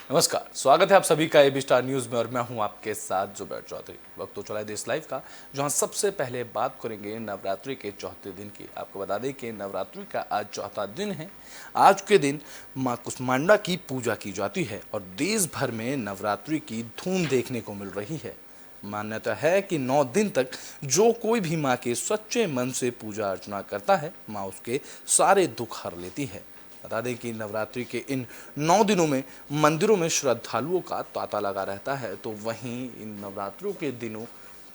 नमस्कार, स्वागत है आप सभी का एबी स्टार न्यूज में और मैं हूं आपके साथ जुबैर चौधरी। वक्त तो चला है देश लाइव का, जहां सबसे पहले बात करेंगे नवरात्रि के चौथे दिन की। आपको बता दें कि नवरात्रि का आज चौथा दिन है। आज के दिन मां कुष्मांडा की पूजा की जाती है और देश भर में नवरात्रि की धूम देखने को मिल रही है। मान्यता है कि 9 दिन तक जो कोई भी मां के सच्चे मन से पूजा अर्चना करता है, मां उसके सारे दुख हर लेती है। बता दें कि नवरात्रि के इन 9 दिनों में मंदिरों में श्रद्धालुओं का तांता लगा रहता है, तो वहीं इन नवरात्रों के दिनों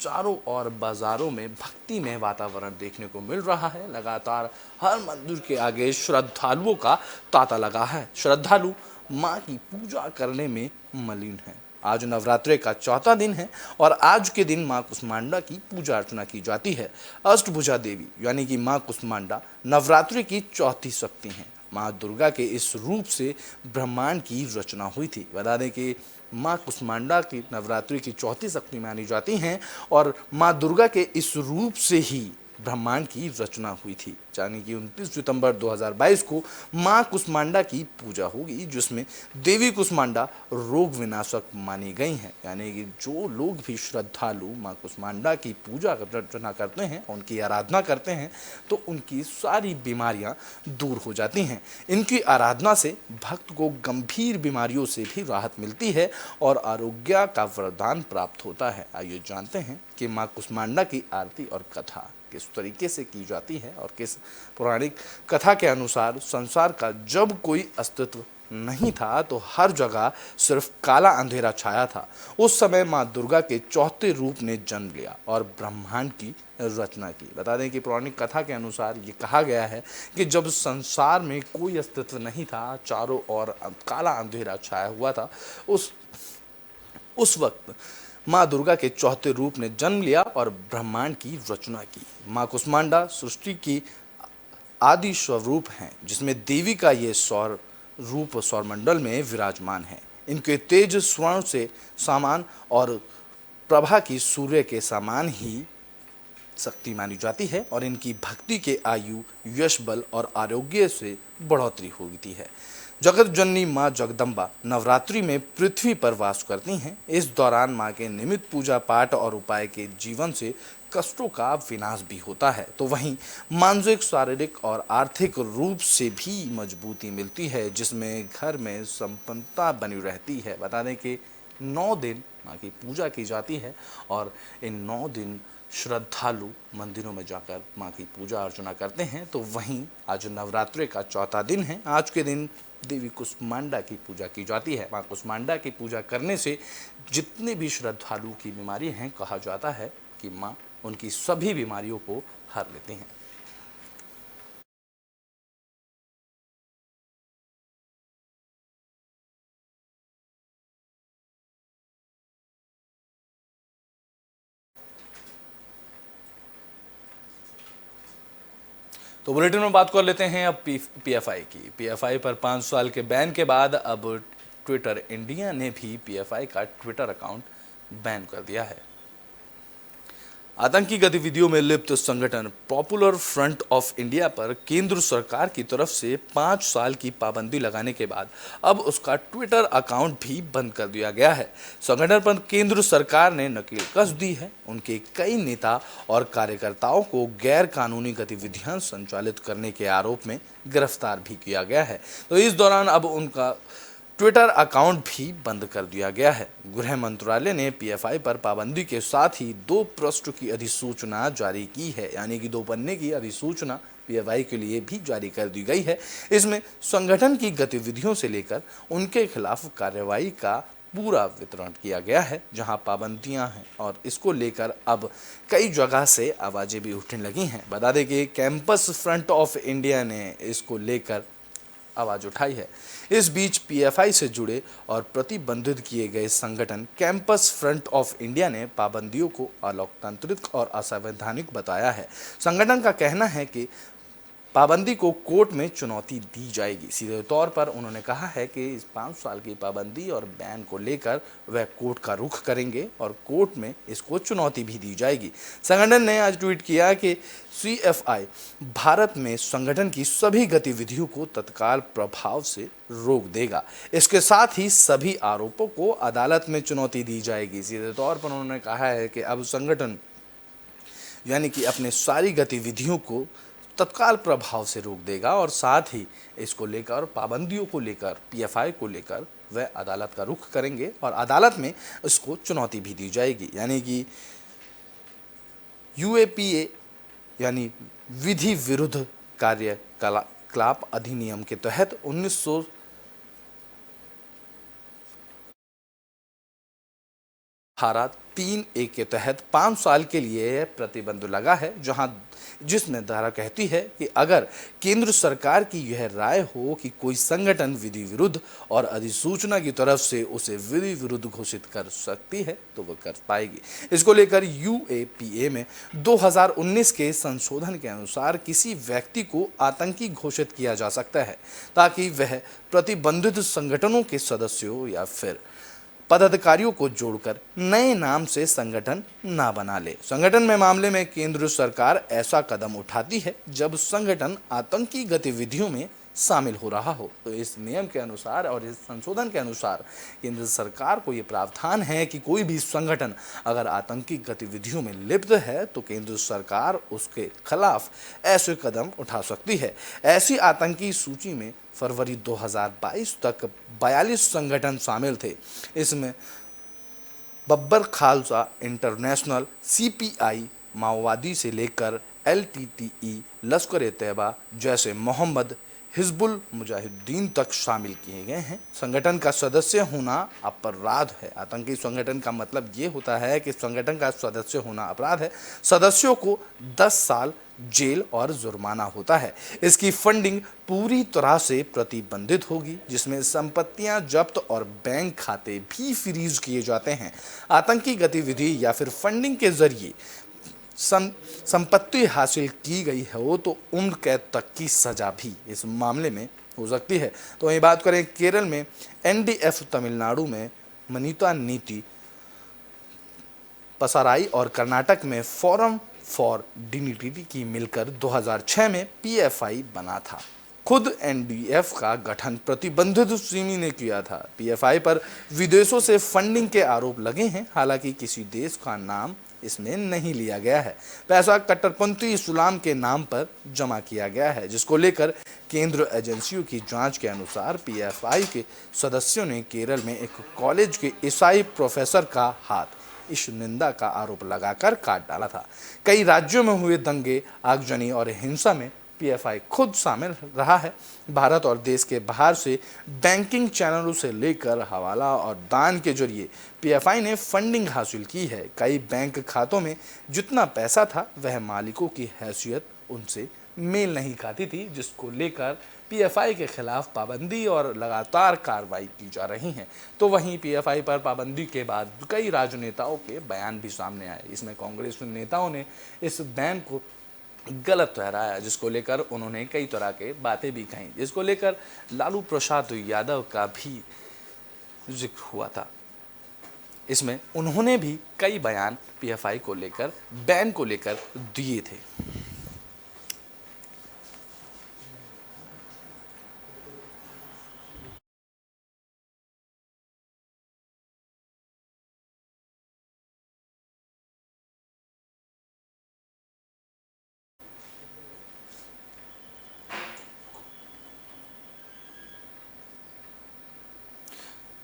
चारों ओर बाजारों में भक्तिमय वातावरण देखने को मिल रहा है। लगातार हर मंदिर के आगे श्रद्धालुओं का तांता लगा है। श्रद्धालु मां की पूजा करने में मलिन हैं। आज नवरात्रि का चौथा दिन है और आज के दिन मां कुष्मांडा की पूजा अर्चना की जाती है। अष्टभुजा देवी यानी कि मां कुष्मांडा नवरात्रि की चौथी शक्ति हैं। माँ दुर्गा के इस रूप से ब्रह्मांड की रचना हुई थी। बता दें कि माँ कुष्मांडा की नवरात्रि की चौथी शक्ति मानी जाती हैं और माँ दुर्गा के इस रूप से ही ब्रह्मांड की रचना हुई थी। यानी कि 29 सितंबर 2022 को माँ कुष्मांडा की पूजा होगी, जिसमें देवी कुष्मांडा रोग विनाशक मानी गई हैं। यानी कि जो लोग भी श्रद्धालु माँ कुष्मांडा की पूजा अर्चना करते हैं, उनकी आराधना करते हैं, तो उनकी सारी बीमारियां दूर हो जाती हैं। इनकी आराधना से भक्त को गंभीर बीमारियों से भी राहत मिलती है और आरोग्य का वरदान प्राप्त होता है। आइए जानते हैं कि माँ कुष्मांडा की आरती और कथा किस तरीके से की जाती है और किस पौराणिक कथा के अनुसार संसार का जब कोई अस्तित्व नहीं था तो हर जगह सिर्फ काला अंधेरा छाया था। उस समय मां दुर्गा के चौथे रूप ने जन्म लिया और ब्रह्मांड की रचना की। बता दें कि पौराणिक कथा के अनुसार ये कहा गया है कि जब संसार में कोई अस्तित्व नहीं था, चारों ओर काला अंधेरा छाया हुआ था, उस वक्त माँ दुर्गा के चौथे रूप ने जन्म लिया और ब्रह्मांड की रचना की। माँ कुष्मांडा सृष्टि की आदि स्वरूप हैं, जिसमें देवी का ये सौर रूप सौरमंडल में विराजमान है। इनके तेज स्वर्ण से समान और प्रभा की सूर्य के समान ही शक्ति मानी जाती है और इनकी भक्ति के आयु, यश, बल और आरोग्य से बढ़ोतरी होती है। जगत जननी माँ जगदम्बा नवरात्रि में पृथ्वी पर वास करती हैं। इस दौरान माँ के नियमित पूजा पाठ और उपाय के जीवन से कष्टों का विनाश भी होता है, तो वहीं मानसिक, शारीरिक और आर्थिक रूप से भी मजबूती मिलती है, जिसमें घर में संपन्नता बनी रहती है। बता दें कि 9 दिन माँ की पूजा की जाती है और इन 9 दिन श्रद्धालु मंदिरों में जाकर माँ की पूजा अर्चना करते हैं। तो वहीं आज नवरात्रि का चौथा दिन है। आज के दिन देवी कुष्मांडा की पूजा की जाती है। माँ कुष्मांडा की पूजा करने से जितने भी श्रद्धालु की बीमारी हैं, कहा जाता है कि माँ उनकी सभी बीमारियों को हर लेती हैं। तो बुलेटिन में बात कर लेते हैं अब पीएफआई की। पीएफआई पर 5 साल के बैन के बाद अब ट्विटर इंडिया ने भी पीएफआई का ट्विटर अकाउंट बैन कर दिया है। आतंकी गतिविधियों में लिप्त संगठन पॉपुलर फ्रंट ऑफ इंडिया पर केंद्र सरकार की तरफ से 5 साल की पाबंदी लगाने के बाद अब उसका ट्विटर अकाउंट भी बंद कर दिया गया है। संगठन पर केंद्र सरकार ने नकेल कस दी है। उनके कई नेता और कार्यकर्ताओं को गैर कानूनी गतिविधियां संचालित करने के आरोप में गिरफ्तार भी किया गया है। तो इस दौरान अब उनका ट्विटर अकाउंट भी बंद कर दिया गया है। गृह मंत्रालय ने पीएफआई पर पाबंदी के साथ ही 2 पृष्ठ की अधिसूचना जारी की है, यानी कि 2 पन्ने की अधिसूचना पीएफआई के लिए भी जारी कर दी गई है। इसमें संगठन की गतिविधियों से लेकर उनके खिलाफ कार्रवाई का पूरा वितरण किया गया है, जहां पाबंदियां हैं और इसको लेकर अब कई जगह से आवाजें भी उठने लगी हैं। बता दें कि कैंपस फ्रंट ऑफ इंडिया ने इसको लेकर आवाज उठाई है। इस बीच पीएफआई से जुड़े और प्रतिबंधित किए गए संगठन कैंपस फ्रंट ऑफ इंडिया ने पाबंदियों को अलोकतांत्रिक और असंवैधानिक बताया है। संगठन का कहना है कि पाबंदी को कोर्ट में चुनौती दी जाएगी। सीधे तौर पर उन्होंने कहा है कि इस 5 साल की पाबंदी और बैन को लेकर वह कोर्ट का रुख करेंगे और कोर्ट में इसको चुनौती भी दी जाएगी। संगठन ने आज ट्वीट किया कि सीएफआई भारत में संगठन की सभी गतिविधियों को तत्काल प्रभाव से रोक देगा। इसके साथ ही सभी आरोपों को अदालत में चुनौती दी जाएगी। सीधे तौर पर उन्होंने कहा है कि अब संगठन यानी कि अपने सारी गतिविधियों को तत्काल प्रभाव से रोक देगा और साथ ही इसको लेकर पाबंदियों को लेकर पीएफआई को लेकर वह अदालत का रुख करेंगे और अदालत में इसको चुनौती भी दी जाएगी। यानी कि यूएपीए यानी विधि विरुद्ध कार्यकलाप अधिनियम के तहत 3A के तहत 5 साल के लिए प्रतिबंध लगा है, जिसमें धारा कहती है कि अगर केंद्र सरकार की यह राय हो कि कोई संगठन विधि विरुद्ध और अधिसूचना की तरफ से उसे विधि विरुद्ध घोषित कर सकती है तो वह कर पाएगी। इसको लेकर यूएपीए में 2019 के संशोधन के अनुसार किसी व्यक्ति को आतंकी घोषित किया जा सकता है ताकि वह प्रतिबंधित संगठनों के सदस्यों या फिर पदाधिकारियों को जोड़कर नए नाम से संगठन ना बना ले। संगठन में मामले में केंद्र सरकार ऐसा कदम उठाती है जब संगठन आतंकी गतिविधियों में शामिल हो रहा हो। तो इस नियम के अनुसार और इस संशोधन के अनुसार केंद्र सरकार को ये प्रावधान है कि कोई भी संगठन अगर आतंकी गतिविधियों में लिप्त है तो केंद्र सरकार उसके खिलाफ ऐसे कदम उठा सकती है। ऐसी आतंकी सूची में फरवरी 2022 तक 42 संगठन शामिल थे। इसमें बब्बर खालसा इंटरनेशनल, सीपीआई माओवादी से लेकर एलटीटीई, लश्कर ए तैयबा जैसे मोहम्मद, हिजबुल मुजाहिदीन तक शामिल किए गए हैं। संगठन का सदस्य होना अपराध है। आतंकी संगठन का मतलब ये होता है कि संगठन का सदस्य होना अपराध है। सदस्यों को 10 साल जेल और जुर्माना होता है। इसकी फंडिंग पूरी तरह से प्रतिबंधित होगी, जिसमें संपत्तियां जब्त और बैंक खाते भी फ्रीज किए जाते हैं। आतंकी गतिविधि या फिर फंडिंग के जरिए संपत्ति हासिल की गई हो तो उम्र कैद तक की सजा भी इस मामले में हो सकती है। तो वहीं बात करें केरल में एनडीएफ, तमिलनाडु में मनीता नीति पसाराई और कर्नाटक में फोरम फॉर डिग्निटी की मिलकर 2006 में पीएफआई बना था। खुद एनडीएफ का गठन प्रतिबंधित सिमी ने किया था। पीएफआई पर विदेशों से फंडिंग के आरोप लगे हैं, हालांकि किसी देश का नाम इसमें नहीं लिया गया है। पैसा कट्टरपंथी इस्लाम के नाम पर जमा किया गया है, जिसको लेकर केंद्र एजेंसियों की जांच के अनुसार पीएफआई के सदस्यों ने केरल में एक कॉलेज के ईसाई प्रोफेसर का हाथ इस निंदा का आरोप लगाकर काट डाला था। कई राज्यों में हुए दंगे, आगजनी और हिंसा में पीएफआई खुद शामिल रहा है। भारत और देश के बाहर से बैंकिंग चैनलों से लेकर हवाला और दान के जरिए पीएफआई ने फंडिंग हासिल की है। कई बैंक खातों में जितना पैसा था वह मालिकों की हैसियत उनसे मेल नहीं खाती थी, जिसको लेकर पीएफआई के खिलाफ पाबंदी और लगातार कार्रवाई की जा रही है। तो वहीं पीएफआई पर पाबंदी के बाद कई राजनेताओं के बयान भी सामने आए। इसमें कांग्रेस नेताओं ने इस बैन को गलत ठहराया, जिसको लेकर उन्होंने कई तरह के बातें भी कही, जिसको लेकर लालू प्रसाद यादव का भी जिक्र हुआ था। इसमें उन्होंने भी कई बयान पीएफआई को लेकर, बैन को लेकर दिए थे।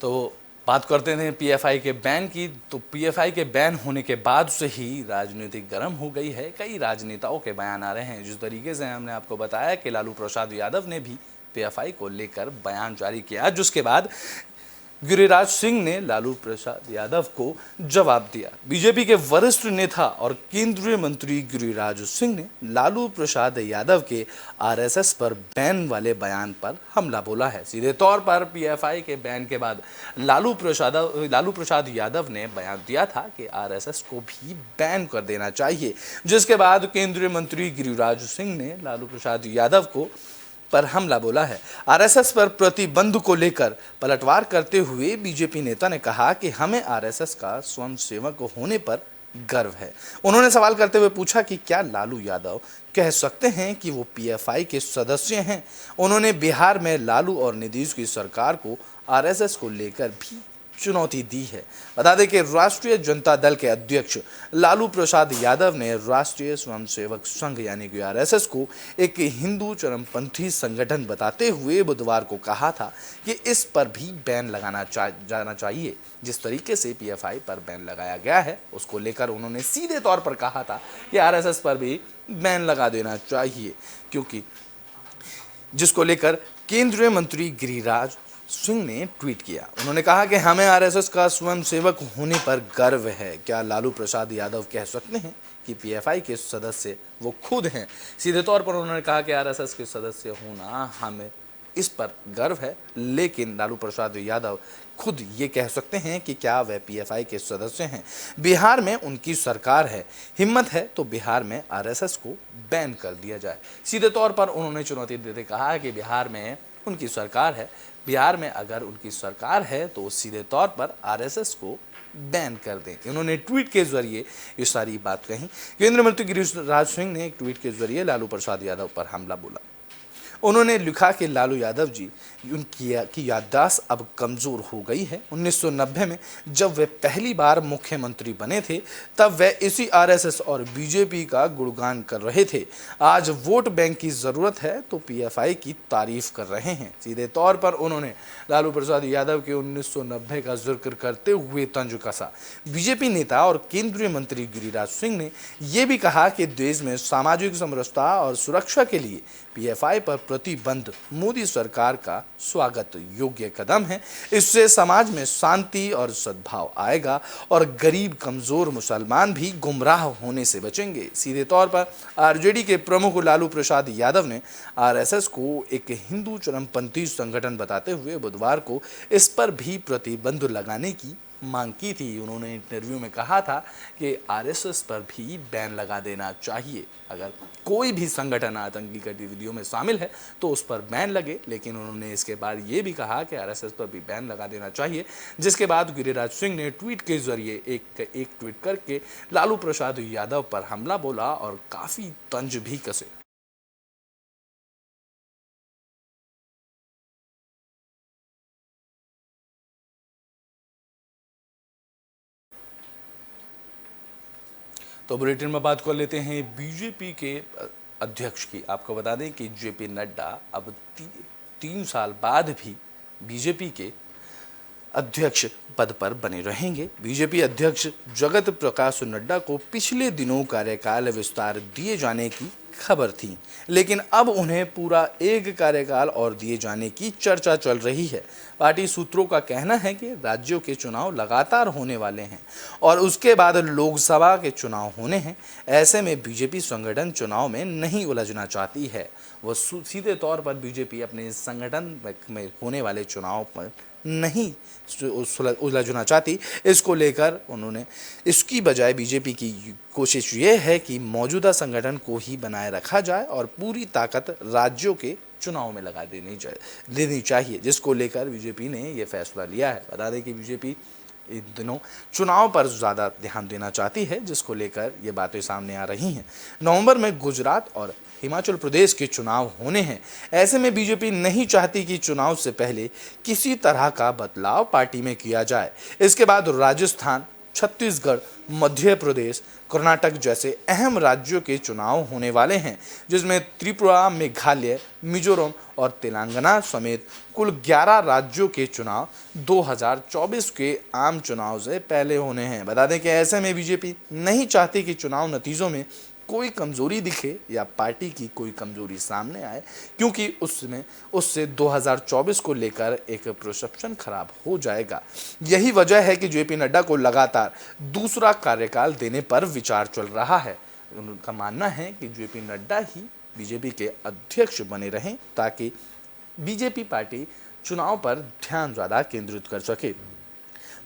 तो बात करते हैं पीएफआई के बैन की। तो पीएफआई के बैन होने के बाद से ही राजनीति गर्म हो गई है। कई राजनेताओं के बयान आ रहे हैं। जिस तरीके से हमने आपको बताया कि लालू प्रसाद यादव ने भी पीएफआई को लेकर बयान जारी किया, जिसके बाद गिरिराज सिंह ने लालू प्रसाद यादव को जवाब दिया। बीजेपी के वरिष्ठ नेता और केंद्रीय मंत्री गिरिराज सिंह ने लालू प्रसाद यादव के आरएसएस पर बैन वाले बयान पर हमला बोला है। सीधे तौर पर पीएफआई के बैन के बाद लालू प्रसाद यादव ने बयान दिया था कि आरएसएस को भी बैन कर देना चाहिए, जिसके बाद केंद्रीय मंत्री गिरिराज सिंह ने लालू प्रसाद यादव को पर हमला बोला है। आरएसएस पर प्रतिबंध को लेकर पलटवार करते हुए बीजेपी नेता ने कहा कि हमें आरएसएस का स्वयंसेवक होने पर गर्व है। उन्होंने सवाल करते हुए पूछा कि क्या लालू यादव कह सकते हैं कि वो पीएफआई के सदस्य हैं। उन्होंने बिहार में लालू और नीतीश की सरकार को आरएसएस को लेकर भी चुनौती दी है। बता दें कि राष्ट्रीय जनता दल के अध्यक्ष लालू प्रसाद यादव ने राष्ट्रीय स्वयंसेवक संघ यानी कि आरएसएस को एक हिंदू चरमपंथी संगठन बताते हुए बुधवार को कहा था कि इस पर भी बैन लगाना जाना चाहिए। जिस तरीके से पीएफआई पर बैन लगाया गया है उसको लेकर उन्होंने सीधे तौर पर कहा था कि आरएसएस पर भी बैन लगा देना चाहिए, क्योंकि जिसको लेकर केंद्रीय मंत्री गिरिराज सिंह ने ट्वीट किया। उन्होंने कहा कि हमें आरएसएस का स्वयंसेवक होने पर गर्व है। क्या लालू प्रसाद यादव कह सकते हैं कि पीएफआई के सदस्य वो खुद हैं। सीधे तौर पर उन्होंने कहा कि आरएसएस के सदस्य होना हमें इस पर गर्व है, लेकिन लालू प्रसाद यादव खुद ये कह सकते हैं कि क्या वह पीएफआई के सदस्य हैं। बिहार में उनकी सरकार है, हिम्मत है तो बिहार में आरएसएस को बैन कर दिया जाए। सीधे तौर पर उन्होंने चुनौती देते कहा कि बिहार में उनकी सरकार है, बिहार में अगर उनकी सरकार है तो सीधे तौर पर आरएसएस को बैन कर दें। उन्होंने ट्वीट के जरिए ये सारी बात कही। केंद्रीय मंत्री गिरिराज सिंह ने एक ट्वीट के जरिए लालू प्रसाद यादव पर हमला बोला। उन्होंने लिखा कि लालू यादव जी उनकी याददाश्त अब कमज़ोर हो गई है। 1990 में जब वे पहली बार मुख्यमंत्री बने थे तब वे इसी आरएसएस और बीजेपी का गुणगान कर रहे थे। आज वोट बैंक की ज़रूरत है तो पीएफआई की तारीफ कर रहे हैं। सीधे तौर पर उन्होंने लालू प्रसाद यादव के 1990 का जिक्र करते हुए तंज कसा। बीजेपी नेता और केंद्रीय मंत्री गिरिराज सिंह ने यह भी कहा कि देश में सामाजिक समरसता और सुरक्षा के लिए पीएफआई पर प्रतिबंध मोदी सरकार का स्वागत योग्य कदम है। इससे समाज में शांति और सद्भाव आएगा और गरीब कमजोर मुसलमान भी गुमराह होने से बचेंगे। सीधे तौर पर आरजेडी के प्रमुख लालू प्रसाद यादव ने आरएसएस को एक हिंदू चरमपंथी संगठन बताते हुए बुधवार को इस पर भी प्रतिबंध लगाने की मांग की थी। उन्होंने इंटरव्यू में कहा था कि आरएसएस पर भी बैन लगा देना चाहिए। अगर कोई भी संगठन आतंकी गतिविधियों में शामिल है तो उस पर बैन लगे, लेकिन उन्होंने इसके बाद ये भी कहा कि आरएसएस पर भी बैन लगा देना चाहिए। जिसके बाद गिरिराज सिंह ने ट्वीट के जरिए एक ट्वीट करके लालू प्रसाद यादव पर हमला बोला और काफ़ी तंज भी कसे। तो बुलेटिन में बात कर लेते हैं बीजेपी के अध्यक्ष की। आपको बता दें कि जेपी नड्डा अब 3 साल बाद भी बीजेपी के अध्यक्ष पद पर बने रहेंगे। बीजेपी अध्यक्ष जगत प्रकाश नड्डा को पिछले दिनों कार्यकाल विस्तार दिए जाने की खबर थी, लेकिन अब उन्हें पूरा एक कार्यकाल और दिए जाने की चर्चा चल रही है। पार्टी सूत्रों का कहना है कि राज्यों के चुनाव लगातार होने वाले हैं और उसके बाद लोकसभा के चुनाव होने हैं। ऐसे में बीजेपी संगठन चुनाव में नहीं उलझना चाहती है। वह सीधे तौर पर बीजेपी अपने संगठन में होने वाले चुनाव पर नहीं उलझना चाहती। इसको लेकर उन्होंने इसकी बजाय बीजेपी की कोशिश ये है कि मौजूदा संगठन को ही बनाए रखा जाए और पूरी ताकत राज्यों के चुनाव में लगा देनी चाहिए, जिसको लेकर बीजेपी ने ये फैसला लिया है। बता दें कि बीजेपी इन दिनों चुनाव पर ज़्यादा ध्यान देना चाहती है, जिसको लेकर ये बातें सामने आ रही हैं। नवंबर में गुजरात और हिमाचल प्रदेश के चुनाव होने हैं। ऐसे में बीजेपी नहीं चाहती कि चुनाव से पहले किसी तरह का बदलाव पार्टी में किया जाए। इसके बाद राजस्थान, छत्तीसगढ़, मध्य प्रदेश, कर्नाटक जैसे अहम राज्यों के चुनाव होने वाले हैं, जिसमें त्रिपुरा, मेघालय, मिजोरम और तेलंगाना समेत कुल 11 राज्यों के चुनाव 2024 के आम चुनाव से पहले होने हैं। बता दें कि ऐसे में बीजेपी नहीं चाहती कि चुनाव नतीजों में कोई कमजोरी दिखे या पार्टी की कोई कमजोरी सामने आए, क्योंकि उससे 2024 को लेकर एक परसेप्शन खराब हो जाएगा। यही वजह है कि जेपी नड्डा को लगातार दूसरा कार्यकाल देने पर विचार चल रहा है। उनका मानना है कि जेपी नड्डा ही बीजेपी के अध्यक्ष बने रहें, ताकि बीजेपी पार्टी चुनाव पर ध्यान ज़्यादा केंद्रित कर सके।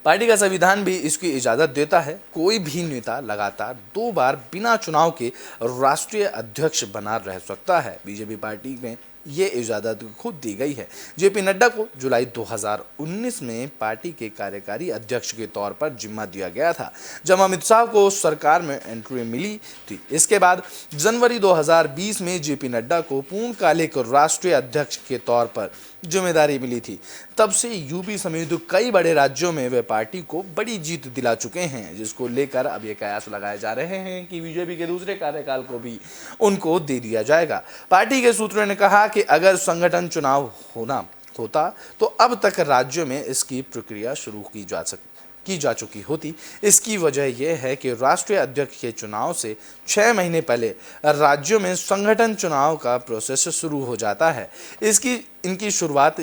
पार्टी का संविधान भी इसकी इजाज़त देता है। कोई भी नेता लगातार 2 बार बिना चुनाव के राष्ट्रीय अध्यक्ष बना रह सकता है। बीजेपी पार्टी में ये इजाज़त खुद दी गई है। जेपी नड्डा को जुलाई 2019 में पार्टी के कार्यकारी अध्यक्ष के तौर पर जिम्मा दिया गया था, जब अमित शाह को सरकार में एंट्री मिली थी। इसके बाद जनवरी 2020 में जेपी नड्डा को पूर्णकालिक राष्ट्रीय अध्यक्ष के तौर पर जिम्मेदारी मिली थी। तब से यूपी समेत कई बड़े राज्यों में वे पार्टी को बड़ी जीत दिला चुके हैं, जिसको लेकर अब ये कयास लगाए जा रहे हैं कि बीजेपी के दूसरे कार्यकाल को भी उनको दे दिया जाएगा। पार्टी के सूत्रों ने कहा कि अगर संगठन चुनाव होता तो अब तक राज्यों में इसकी प्रक्रिया शुरू की जा चुकी होती। इसकी वजह यह है कि राष्ट्रीय अध्यक्ष के चुनाव से 6 महीने पहले राज्यों में संगठन चुनाव का प्रोसेस शुरू हो जाता है। इनकी शुरुआत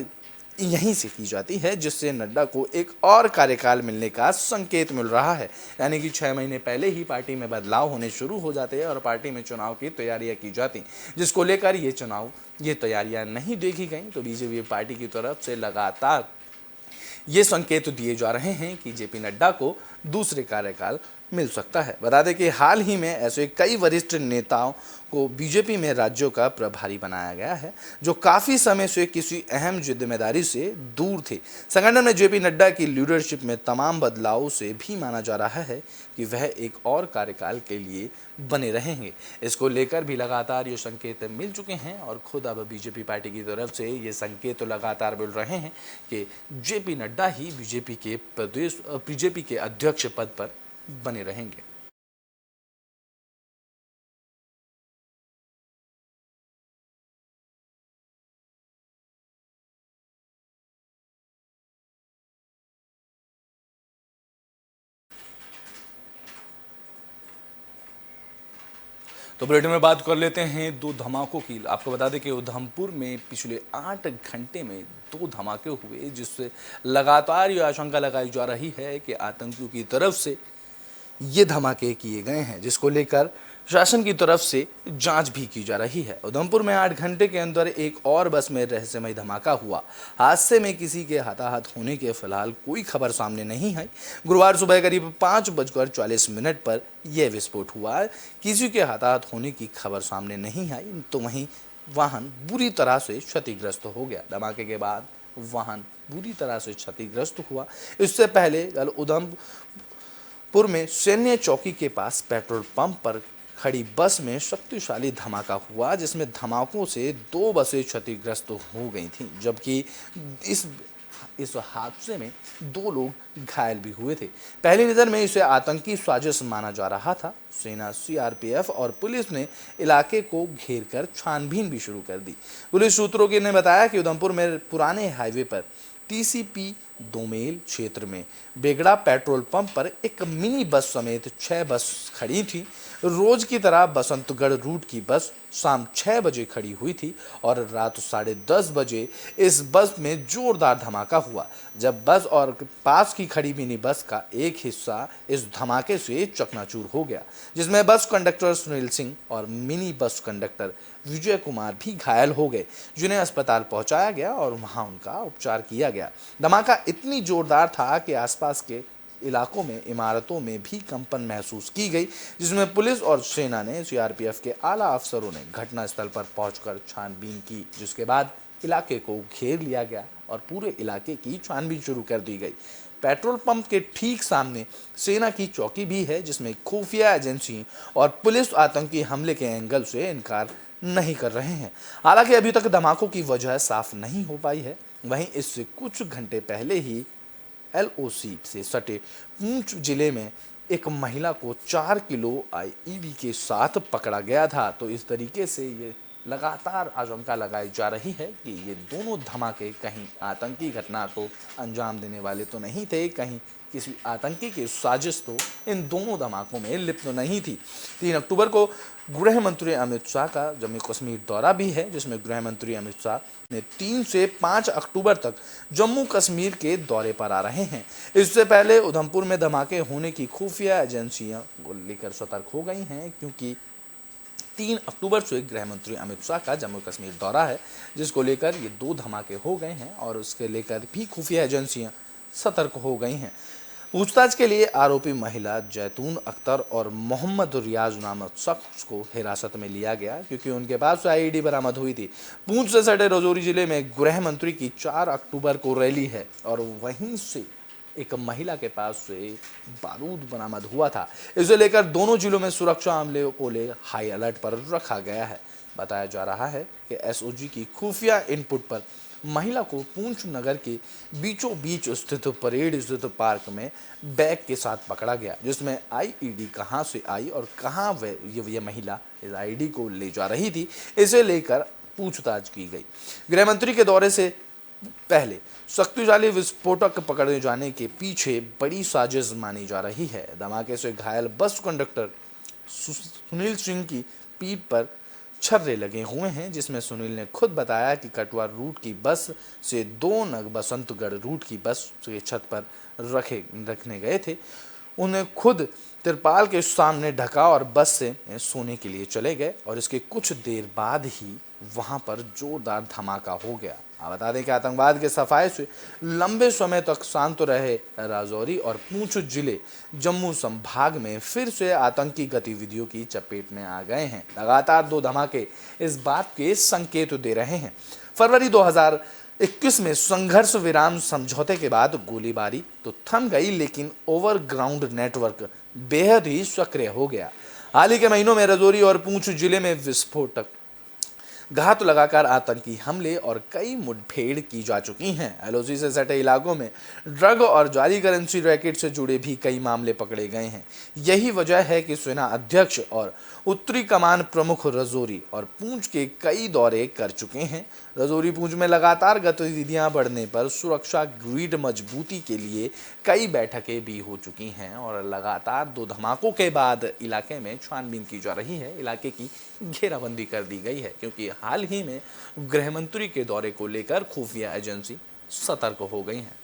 यहीं से की जाती है, जिससे नड्डा को एक और कार्यकाल मिलने का संकेत मिल रहा है। यानी कि 6 महीने पहले ही पार्टी में बदलाव होने शुरू हो जाते हैं और पार्टी में चुनाव की तैयारियां की जाती, जिसको लेकर ये तैयारियां नहीं देखी गई। तो बीजेपी पार्टी की तरफ से लगातार ये संकेत दिए जा रहे हैं कि जेपी नड्डा को दूसरे कार्यकाल मिल सकता है। बता दें कि हाल ही में ऐसे कई वरिष्ठ नेताओं को बीजेपी में राज्यों का प्रभारी बनाया गया है, जो काफ़ी समय से किसी अहम जिम्मेदारी से दूर थे। संगठन में जेपी नड्डा की लीडरशिप में तमाम बदलावों से भी माना जा रहा है कि वह एक और कार्यकाल के लिए बने रहेंगे। इसको लेकर भी लगातार ये संकेत मिल चुके हैं और खुद अब बीजेपी पार्टी की तरफ से ये संकेत तो लगातार मिल रहे हैं कि जेपी नड्डा ही बीजेपी के अध्यक्ष पद पर बने रहेंगे। तो बुलेटिन में बात कर लेते हैं 2 धमाकों की। आपको बता दें कि उधमपुर में पिछले 8 घंटे में 2 धमाके हुए, जिससे लगातार ये आशंका लगाई जा रही है कि आतंकियों की तरफ से ये धमाके किए गए हैं, जिसको लेकर शासन की तरफ से जांच भी की जा रही है। उधमपुर में 8 घंटे के अंदर एक और बस में रहस्यमय धमाका हुआ। हादसे में किसी के हताहत होने के फिलहाल कोई खबर सामने नहीं है। गुरुवार सुबह करीब 5:40 पर यह विस्फोट हुआ। किसी के हताहत होने की खबर सामने नहीं आई, तो वहीं वाहन बुरी तरह से क्षतिग्रस्त हो गया। धमाके के बाद वाहन बुरी तरह से क्षतिग्रस्त हुआ। इससे पहले कल उधमपुर में सैन्य चौकी के पास पेट्रोल पंप पर खड़ी बस में शक्तिशाली धमाका हुआ, जिसमें धमाकों से 2 बसें क्षतिग्रस्त हो गई थीं, जबकि इस हादसे में 2 लोग घायल भी हुए थे। पहली नज़र में इसे आतंकी साजिश माना जा रहा था। सेना, सीआरपीएफ और पुलिस ने इलाके को घेर कर छानबीन भी शुरू कर दी। पुलिस सूत्रों ने बताया कि उधमपुर में पुराने हाईवे पर टीसीपी दोमेल क्षेत्र में बेगड़ा पेट्रोल पंप पर एक मिनी बस समेत 6 बस खड़ी थी। रोज की तरह बसंतगढ़ रूट की बस शाम 6 बजे खड़ी हुई थी और रात 10:30 बजे इस बस में जोरदार धमाका हुआ, जब बस और पास की खड़ी मिनी बस का एक हिस्सा इस धमाके से चकनाचूर हो गया, जिसमें बस कंडक्टर सुनील सिंह और mini bus conductor Vijay Kumar भी घायल हो गए, जिन्हें अस्पताल पहुंचाया गया और वहां उनका उपचार किया गया। धमाका इतनी जोरदार था कि आसपास के इलाकों में इमारतों में भी कंपन महसूस की गई, जिसमें पुलिस और सेना ने सीआरपीएफ के आला अफसरों ने घटनास्थल पर पहुंचकर छानबीन की, जिसके बाद इलाके को घेर लिया गया और पूरे इलाके की छानबीन शुरू कर दी गई। पेट्रोल पंप के ठीक सामने सेना की चौकी भी है, जिसमें खुफिया एजेंसी और पुलिस आतंकी हमले के एंगल से इनकार नहीं कर रहे हैं। हालांकि अभी तक धमाकों की वजह साफ नहीं हो पाई है। वहीं इससे कुछ घंटे पहले ही एलओसी से सटे पूंछ जिले में एक महिला को 4 किलो आईईडी के साथ पकड़ा गया था। तो इस तरीके से ये लगातार आशंका लगाई जा रही है कि ये दोनों धमाके कहीं आतंकी घटना को अंजाम देने वाले तो नहीं थे, कहीं किसी आतंकी की साजिश तो इन दोनों धमाकों में लिप्त तो नहीं थी। 3 अक्टूबर को गृह मंत्री अमित शाह का जम्मू कश्मीर दौरा भी है, जिसमें गृह मंत्री अमित शाह ने 3 से 5 अक्टूबर तक जम्मू कश्मीर के दौरे पर आ रहे हैं। इससे पहले उधमपुर में धमाके होने की खुफिया एजेंसियां को लेकर सतर्क हो गई हैं, क्योंकि 3 अक्टूबर से गृह मंत्री अमित शाह का जम्मू कश्मीर दौरा है, जिसको लेकर ये 2 धमाके हो गए हैं और उसके लेकर भी खुफिया एजेंसियां सतर्क हो गई हैं। पूछताछ के लिए आरोपी महिला जैतून अख्तर और मोहम्मद रियाज नामक शख्स को हिरासत में लिया गया, क्योंकि उनके पास से आईईडी बरामद हुई थी। पूंछ से सटे राजौरी जिले में गृह मंत्री की 4 अक्टूबर को रैली है और वहीं से एक महिला के पास से बारूद बरामद हुआ था। इसे लेकर दोनों जिलों में सुरक्षा अमले को ले हाई अलर्ट पर रखा गया है। बताया जा रहा है कि एसओजी की खुफिया इनपुट पर महिला को पूंछ नगर के बीचों बीच स्थित परेड स्थित पार्क में बैग के साथ पकड़ा गया, जिसमें आईईडी कहां से आई और कहां ये महिला इस आईडी को ले जा रही थी, इसे लेकर पूछताछ की गई। गृह मंत्री के दौरे से पहले शक्तिशाली विस्फोटक पकड़े जाने के पीछे बड़ी साजिश मानी जा रही है। धमाके से घायल बस कंडक्टर सुनील सिंह की पीठ पर छर्रे लगे हुए हैं, जिसमें सुनील ने खुद बताया कि कटवा रूट की बस से 2 नग बसंतगढ़ रूट की बस के छत पर रखने गए थे। उन्हें खुद तिरपाल के सामने ढका और बस से सोने के लिए चले गए और इसके कुछ देर बाद ही वहां पर जोरदार धमाका हो गया। आप बता दें कि आतंकवाद के सफाए से लंबे समय तक शांत रहे राजौरी और पूंछ जिले जम्मू संभाग में फिर से आतंकी गतिविधियों की चपेट में आ गए हैं। लगातार 2 धमाके इस बात के संकेत दे रहे हैं। फरवरी 2021 में संघर्ष विराम समझौते के बाद गोलीबारी तो थम गई, लेकिन ओवरग्राउंड नेटवर्क बेहद ही सक्रिय हो गया। हाल ही के महीनों में राजौरी और पूंछ जिले में विस्फोटक घात लगाकर आतंकी हमले और कई मुठभेड़ की जा चुकी हैं। एलओसी से सटे इलाकों में ड्रग और जाली करेंसी रैकेट से जुड़े भी कई मामले पकड़े गए हैं। यही वजह है कि सेना अध्यक्ष और उत्तरी कमान प्रमुख राजौरी और पूंछ के कई दौरे कर चुके हैं। राजौरी पूंछ में लगातार गतिविधियां बढ़ने पर सुरक्षा ग्रिड मजबूती के लिए कई बैठकें भी हो चुकी हैं और लगातार 2 धमाकों के बाद इलाके में छानबीन की जा रही है। इलाके की घेराबंदी कर दी गई है, क्योंकि हाल ही में गृह मंत्री के दौरे को लेकर खुफिया एजेंसी सतर्क हो गई हैं।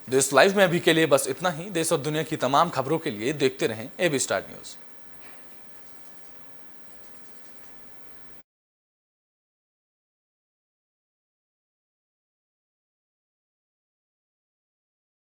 देश लाइव में अभी के लिए बस इतना ही। देश और दुनिया की तमाम खबरों के लिए देखते रहें एबी स्टार न्यूज़।